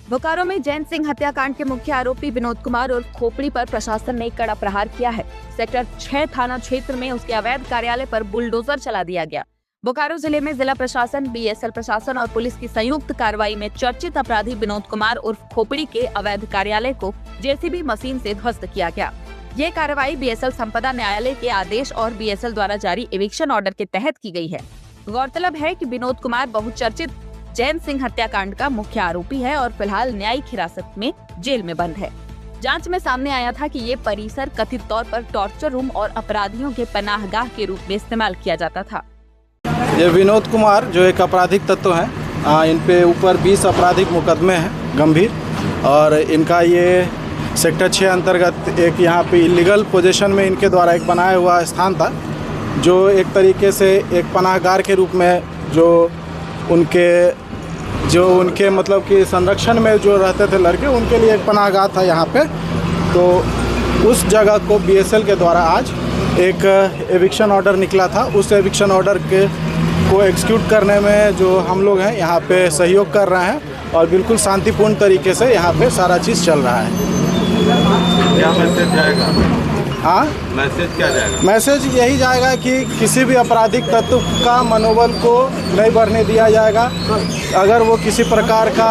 बोकारो में जैन सिंह हत्याकांड के मुख्य आरोपी विनोद कुमार और खोपड़ी पर प्रशासन ने कड़ा प्रहार किया है। सेक्टर 6 थाना क्षेत्र में उसके अवैध कार्यालय पर बुलडोजर चला दिया गया। बोकारो जिले में जिला प्रशासन, बीएसएल प्रशासन और पुलिस की संयुक्त कार्रवाई में चर्चित अपराधी विनोद कुमार उर्फ खोपड़ी के अवैध कार्यालय को जेसीबी मशीन से ध्वस्त किया गया। ये कार्रवाई बीएसएल संपदा न्यायालय के आदेश और बीएसएल द्वारा जारी एविक्शन ऑर्डर के तहत की गई है। गौरतलब है कि विनोद कुमार बहुचर्चित जैन सिंह हत्याकांड का मुख्य आरोपी है और फिलहाल न्यायिक हिरासत में जेल में बंद है। जांच में सामने आया था कि ये परिसर कथित तौर पर टॉर्चर रूम और अपराधियों के पनाहगाह के रूप में इस्तेमाल किया जाता था। ये विनोद कुमार जो एक आपराधिक तत्व हैं, इन पे ऊपर 20 आपराधिक मुकदमे हैं गंभीर, और इनका ये सेक्टर 6 अंतर्गत एक यहाँ पे इलीगल पोजीशन में इनके द्वारा एक बनाया हुआ स्थान था, जो एक तरीके से एक पनाहगार के रूप में जो उनके मतलब कि संरक्षण में जो रहते थे लड़के, उनके लिए एक पनाहगाह था यहाँ पे। तो उस जगह को बीएसएल के द्वारा आज एक एविक्शन ऑर्डर निकला था। उस एविक्शन ऑर्डर को एग्जीक्यूट करने में जो हम लोग हैं यहाँ पे सहयोग कर रहे हैं और बिल्कुल शांतिपूर्ण तरीके से यहाँ पे सारा चीज़ चल रहा है। क्या मैसेज जाएगा? हाँ, मैसेज क्या जाएगा? मैसेज यही जाएगा कि किसी भी आपराधिक तत्व का मनोबल को नहीं बढ़ने दिया जाएगा। अगर वो किसी प्रकार का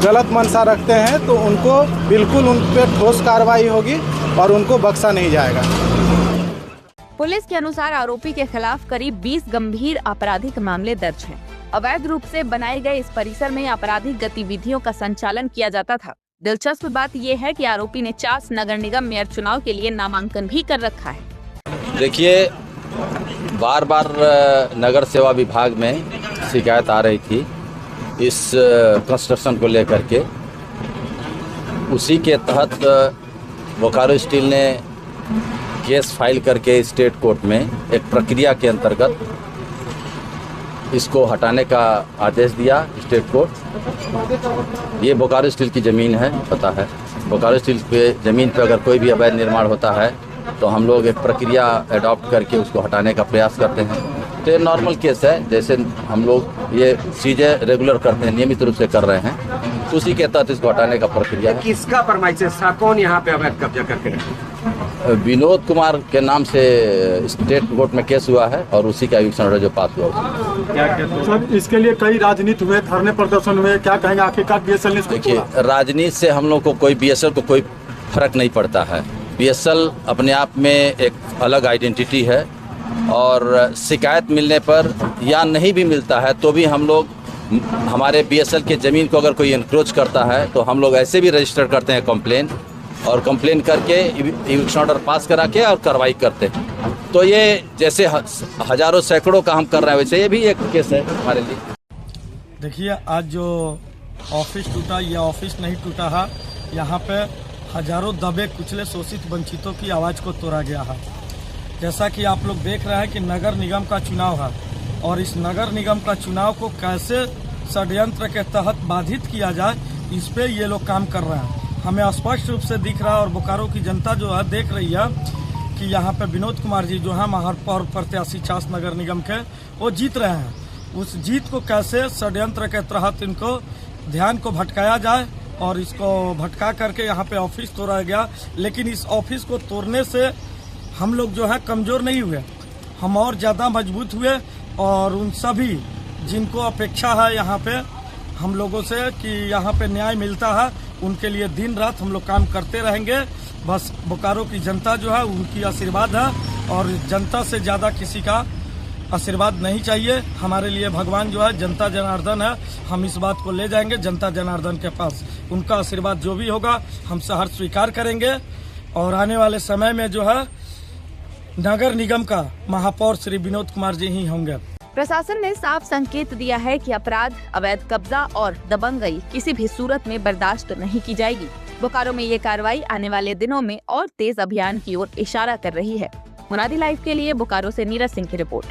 गलत मंशा रखते हैं तो उनको बिल्कुल उन पर ठोस कार्रवाई होगी और उनको बख्शा नहीं जाएगा। पुलिस के अनुसार आरोपी के खिलाफ करीब 20 गंभीर आपराधिक मामले दर्ज हैं। अवैध रूप से बनाए गए इस परिसर में आपराधिक गतिविधियों का संचालन किया जाता था। दिलचस्प बात यह है कि आरोपी ने चास नगर निगम मेयर चुनाव के लिए नामांकन भी कर रखा है। देखिए, बार बार नगर सेवा विभाग में शिकायत आ रही थी इस कंस्ट्रक्शन को लेकर के। उसी के तहत बोकारो स्टील ने केस फाइल करके स्टेट कोर्ट में एक प्रक्रिया के अंतर्गत इसको हटाने का आदेश दिया स्टेट कोर्ट। ये बोकारो स्टील की ज़मीन है, पता है। बोकारो स्टील पे ज़मीन पे अगर कोई भी अवैध निर्माण होता है तो हम लोग एक प्रक्रिया अडॉप्ट करके उसको हटाने का प्रयास करते हैं। तो ये नॉर्मल केस है, जैसे हम लोग ये चीज़ें रेगुलर करते हैं, नियमित रूप से कर रहे हैं, उसी के तहत इसको हटाने का प्रक्रिया है। किसका फरमाइश था? कौन यहाँ पे अवैध कब्जा करके रखे? विनोद कुमार के नाम से स्टेट कोर्ट में केस हुआ है और उसी का एविक्शन ऑर्डर जो पास हुआ। क्या सर, इसके लिए कई राजनीति हुए, धरने प्रदर्शन हुए, क्या कहेंगे आखिरकार बीएसएल ने? देखिए, राजनीति से हम लोग को कोई बीएसएल को कोई फर्क नहीं पड़ता है। बीएसएल अपने आप में एक अलग आइडेंटिटी है और शिकायत मिलने पर या नहीं भी मिलता है तो भी हम लोग हमारे बीएसएल के ज़मीन को अगर कोई इंक्रोच करता है तो हम लोग ऐसे भी रजिस्टर करते हैं कंप्लेन, और कंप्लेन करके एविक्शन ऑर्डर पास करा के और कार्रवाई करते हैं। तो ये जैसे हजारों सैकड़ों का हम कर रहे हैं, वैसे ये भी एक केस है हमारे लिए। देखिए, आज जो ऑफिस टूटा, ये ऑफिस नहीं टूटा है। यहाँ पे हजारों दबे कुचले शोषित वंचितों की आवाज़ को तोड़ा गया है। जैसा कि आप लोग देख रहे हैं कि नगर निगम का चुनाव है और इस नगर निगम का चुनाव को कैसे षड्यंत्र के तहत बाधित किया जाए, इस पे ये लोग काम कर रहे हैं। हमें स्पष्ट रूप से दिख रहा है और बोकारो की जनता जो है देख रही है कि यहाँ पे विनोद कुमार जी जो है महापौर प्रत्याशी चास नगर निगम के, वो जीत रहे हैं। उस जीत को कैसे षड्यंत्र के तहत इनको ध्यान को भटकाया जाए और इसको भटका करके यहाँ पे ऑफिस तोड़ा गया। लेकिन इस ऑफिस को तोड़ने से हम लोग जो है कमज़ोर नहीं हुए, हम और ज़्यादा मजबूत हुए। और उन सभी जिनको अपेक्षा है यहाँ पे हम लोगों से कि यहाँ पे न्याय मिलता है, उनके लिए दिन रात हम लोग काम करते रहेंगे। बस बोकारो की जनता जो है उनकी आशीर्वाद है और जनता से ज़्यादा किसी का आशीर्वाद नहीं चाहिए। हमारे लिए भगवान जो है जनता जनार्दन है, हम इस बात को ले जाएंगे जनता जनार्दन के पास। उनका आशीर्वाद जो भी होगा हम सहर्ष स्वीकार करेंगे और आने वाले समय में जो है नगर निगम का महापौर श्री विनोद कुमार जी ही होंगे। प्रशासन ने साफ संकेत दिया है कि अपराध, अवैध कब्जा और दबंगई किसी भी सूरत में बर्दाश्त नहीं की जाएगी। बोकारो में ये कार्रवाई आने वाले दिनों में और तेज अभियान की ओर इशारा कर रही है। मुनादी लाइव के लिए बोकारो से नीरज सिंह की रिपोर्ट।